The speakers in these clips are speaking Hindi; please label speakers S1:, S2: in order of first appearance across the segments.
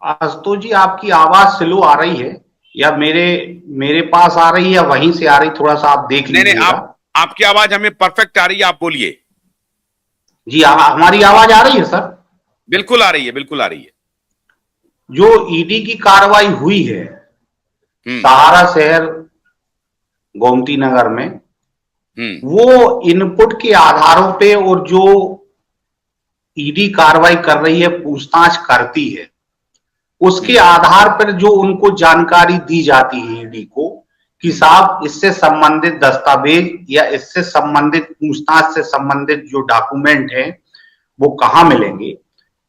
S1: आशुतोष जी, आपकी आवाज स्लो आ रही है, या मेरे मेरे पास आ रही है या वहीं से आ रही, थोड़ा सा आप देख
S2: नहीं नहीं,
S1: लीजिएगा।
S2: आपकी आवाज हमें परफेक्ट आ रही है, आप बोलिए।
S1: जी, हमारी आवाज आ रही है सर?
S2: बिल्कुल आ रही है, बिल्कुल आ रही है।
S1: जो ईडी की कार्रवाई हुई है
S2: हम्म।
S1: सहारा शहर गोमती नगर में,
S2: हम्म।
S1: वो इनपुट के आधारों पे, और जो ईडी कार्रवाई कर रही है, पूछताछ करती है, उसके
S2: हम्म।
S1: आधार पर जो उनको जानकारी दी जाती है ईडी को, कि
S2: हम्म।
S1: साहब इससे संबंधित दस्तावेज या इससे संबंधित पूछताछ से संबंधित जो डॉक्यूमेंट है वो कहाँ मिलेंगे।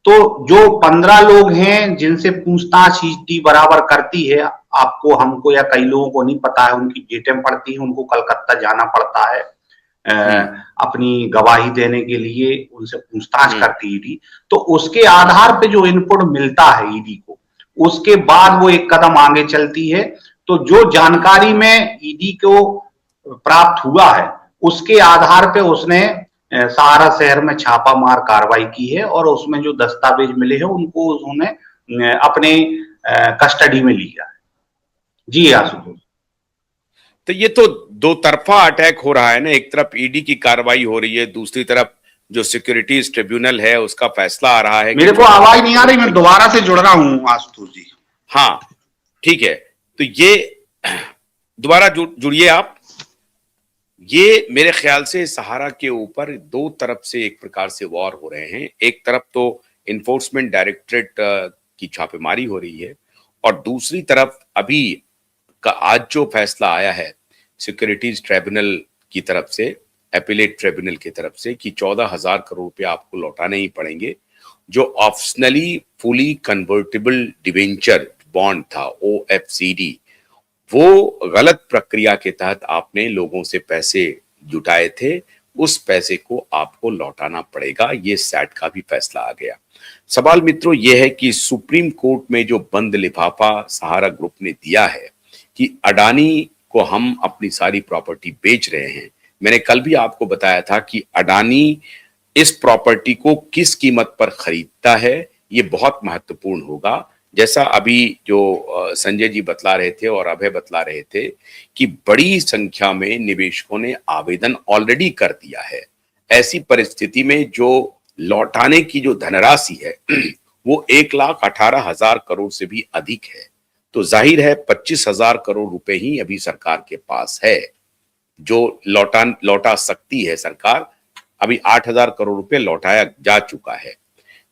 S1: तो जो 15 लोग हैं जिनसे पूछताछ ईडी बराबर करती है, आपको हमको या कई लोगों को नहीं पता है, उनकी डेटें पड़ती है, उनको कलकत्ता जाना पड़ता है
S2: हम्म।
S1: अपनी गवाही देने के लिए, उनसे पूछताछ
S2: हम्म।
S1: करती ईडी। तो उसके आधार पे जो इनपुट मिलता है ईडी को, उसके बाद वो एक कदम आगे चलती है। तो जो जानकारी में ईडी को प्राप्त हुआ है, उसके आधार पे उसने सहारा शहर में छापामार कार्रवाई की है, और उसमें जो दस्तावेज मिले हैं उनको उन्होंने अपने कस्टडी में लिया है। जी आशुतोष।
S2: तो ये तो दो तरफा अटैक हो रहा है ना, एक तरफ ईडी की कार्रवाई हो रही है, दूसरी तरफ जो सिक्योरिटीज ट्रिब्यूनल है उसका फैसला आ रहा है कि
S1: मेरे को
S2: 14,000
S1: आवाज नहीं आ
S2: करोड़
S1: रही, मैं
S2: रुपए।
S1: दोबारा से जुड़ रहा हूँ आशुतोष जी।
S2: हाँ, ठीक है। तो ये दोबारा जुड़िए आप। ये मेरे ख्याल से सहारा के ऊपर दो तरफ से एक प्रकार से वॉर हो रहे हैं। एक तरफ तो इन्फोर्समेंट डायरेक्टरेट की छापेमारी हो रही है, और दूसरी तरफ अभी का आज जो फैसला आया है सिक्योरिटीज ट्रिब्यूनल की तरफ से, एपिलेट ट्रिब्यूनल की तरफ से, कि 14,000 करोड़ रुपए आपको लौटाने ही पड़ेंगे। जो optionally fully convertible debenture bond था, ओएफसीडी, वो गलत प्रक्रिया के तहत आपने लोगों से पैसे जुटाए थे, उस पैसे को आपको लौटाना पड़ेगा। ये सैट का भी फैसला आ गया। सवाल मित्रों यह है कि सुप्रीम कोर्ट में जो बंद लिफाफा सहारा ग्रुप ने दिया है कि अडानी को हम अपनी सारी प्रॉपर्टी बेच रहे हैं, मैंने कल भी आपको बताया था कि अडानी इस प्रॉपर्टी को किस कीमत पर खरीदता है, ये बहुत महत्वपूर्ण होगा। जैसा अभी जो संजय जी बतला रहे थे और अभय बतला रहे थे कि बड़ी संख्या में निवेशकों ने आवेदन ऑलरेडी कर दिया है। ऐसी परिस्थिति में जो लौटाने की जो धनराशि है वो 1,18,000 करोड़ से भी अधिक है। तो जाहिर है 25,000 करोड़ रुपए ही अभी सरकार के पास है जो लौटा सकती है सरकार। अभी 8,000 करोड़ रुपए लौटाया जा चुका है।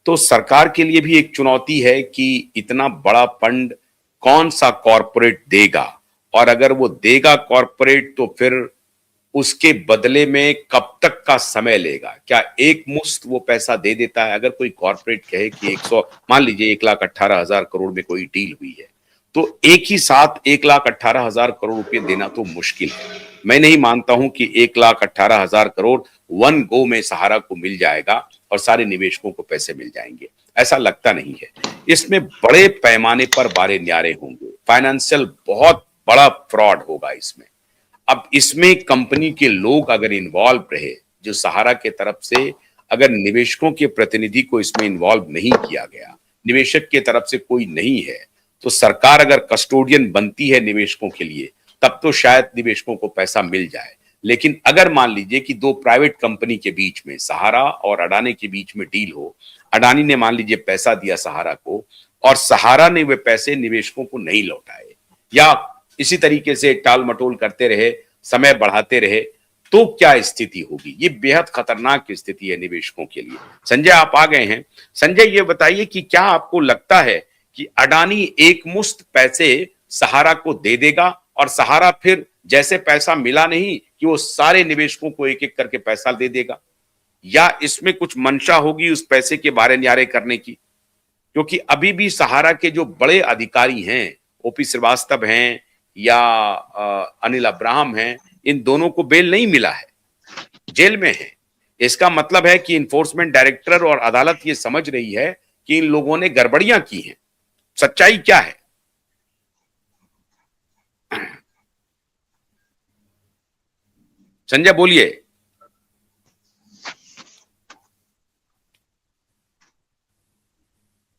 S2: तो सरकार के लिए भी एक चुनौती है कि इतना बड़ा फंड कौन सा कॉरपोरेट देगा, और अगर वो देगा कॉरपोरेट तो फिर उसके बदले में कब तक का समय लेगा। क्या एक मुश्त वो पैसा दे देता है? अगर कोई कॉरपोरेट कहे कि 100, मान लीजिए 1,18,000 करोड़ में कोई डील हुई है, तो एक ही साथ 1,18,000 करोड़ रुपए देना तो मुश्किल है। मैं नहीं मानता हूं कि 1,18,000 करोड़ वन गो में सहारा को मिल जाएगा और सारे निवेशकों को पैसे मिल जाएंगे, ऐसा लगता नहीं है। इसमें बड़े पैमाने पर बारे न्यारे होंगे, फाइनेंशियल बहुत बड़ा फ्रॉड होगा इसमें। अब इसमें कंपनी के लोग अगर इन्वॉल्व रहे, जो सहारा के तरफ से अगर निवेशकों के प्रतिनिधि को इसमें इन्वॉल्व नहीं किया गया, निवेशक के तरफ से कोई नहीं है, तो सरकार अगर कस्टोडियन बनती है निवेशकों के लिए, तब तो शायद निवेशकों को पैसा मिल जाए। लेकिन अगर मान लीजिए कि दो प्राइवेट कंपनी के बीच में, सहारा और अडानी के बीच में डील हो, अडानी ने मान लीजिए पैसा दिया सहारा को और सहारा ने वे पैसे निवेशकों को नहीं लौटाए, या इसी तरीके से टाल मटोल करते रहे, समय बढ़ाते रहे, तो क्या स्थिति होगी? ये बेहद खतरनाक स्थिति है निवेशकों के लिए। संजय आप आ गए हैं। संजय ये बताइए कि क्या आपको लगता है कि अडानी एक मुश्त पैसे सहारा को दे देगा और सहारा फिर जैसे पैसा मिला नहीं कि वो सारे निवेशकों को एक एक करके पैसा दे देगा, या इसमें कुछ मंशा होगी उस पैसे के बारे न्यारे करने की? क्योंकि अभी भी सहारा के जो बड़े अधिकारी हैं, ओपी श्रीवास्तव हैं या अनिल अब्राहम हैं, इन दोनों को बेल नहीं मिला है, जेल में है। इसका मतलब है कि इन्फोर्समेंट डायरेक्टर और अदालत ये समझ रही है कि इन लोगों ने गड़बड़ियां की हैं। सच्चाई क्या है? संजय बोलिए।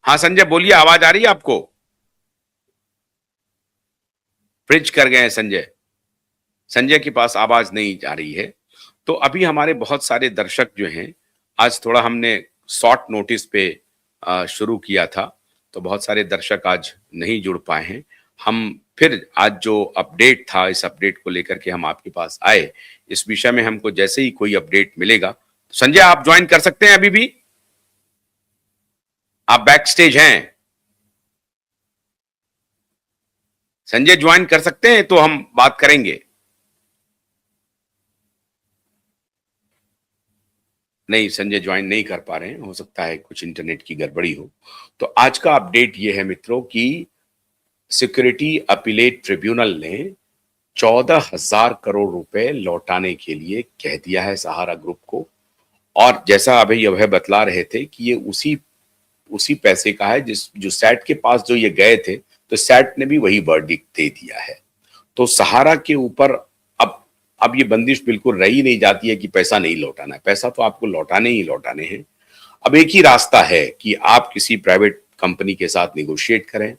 S2: हाँ संजय बोलिए, आवाज आ रही है आपको? फ्रिज कर गए हैं संजय। संजय के पास आवाज नहीं जा रही है। तो अभी हमारे बहुत सारे दर्शक जो हैं, आज थोड़ा हमने शॉर्ट नोटिस पे शुरू किया था, तो बहुत सारे दर्शक आज नहीं जुड़ पाए हैं। हम फिर आज जो अपडेट था, इस अपडेट को लेकर के हम आपके पास आए। इस विषय में हमको जैसे ही कोई अपडेट मिलेगा, संजय आप ज्वाइन कर सकते हैं, अभी भी आप बैक स्टेज हैं। संजय ज्वाइन कर सकते हैं तो हम बात करेंगे। नहीं, संजय ज्वाइन नहीं कर पा रहे हैं, हो सकता है कुछ इंटरनेट की गड़बड़ी हो। तो आज का अपडेट ये है मित्रों कि सिक्योरिटी अपीलेट ट्रिब्यूनल ने 14,000 करोड़ रुपए लौटाने के लिए कह दिया है सहारा ग्रुप को। और जैसा अभी अभय बतला रहे थे कि ये उसी पैसे का है जो सैट के पास जो ये गए थे, तो सैट ने भी वही वर्डिक्ट दे दिया है। तो सहारा के ऊपर अब ये बंदिश बिल्कुल रही नहीं जाती है कि पैसा नहीं लौटाना है। पैसा तो आपको लौटाने ही लौटाने हैं। अब एक ही रास्ता है कि आप किसी प्राइवेट कंपनी के साथ नेगोशिएट करें,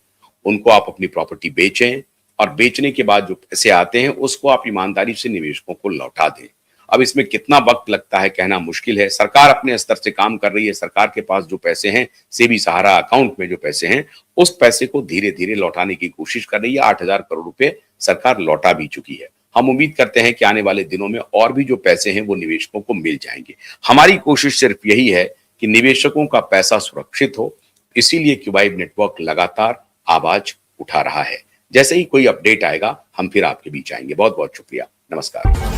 S2: उनको आप अपनी प्रॉपर्टी बेचें, और बेचने के बाद जो पैसे आते हैं उसको आप ईमानदारी से निवेशकों को लौटा दें। अब इसमें कितना वक्त लगता है कहना मुश्किल है। सरकार अपने स्तर से काम कर रही है। सरकार के पास जो पैसे हैं, सेबी सहारा अकाउंट में जो पैसे हैं, उस पैसे को धीरे धीरे लौटाने की कोशिश कर रही है। 8,000 करोड़ रुपए सरकार लौटा भी चुकी है। हम उम्मीद करते हैं कि आने वाले दिनों में और भी जो पैसे हैं वो निवेशकों को मिल जाएंगे। हमारी कोशिश सिर्फ यही है कि निवेशकों का पैसा सुरक्षित हो, इसीलिए क्यूबाइब नेटवर्क लगातार आवाज उठा रहा है। जैसे ही कोई अपडेट आएगा हम फिर आपके बीच आएंगे। बहुत बहुत शुक्रिया। नमस्कार।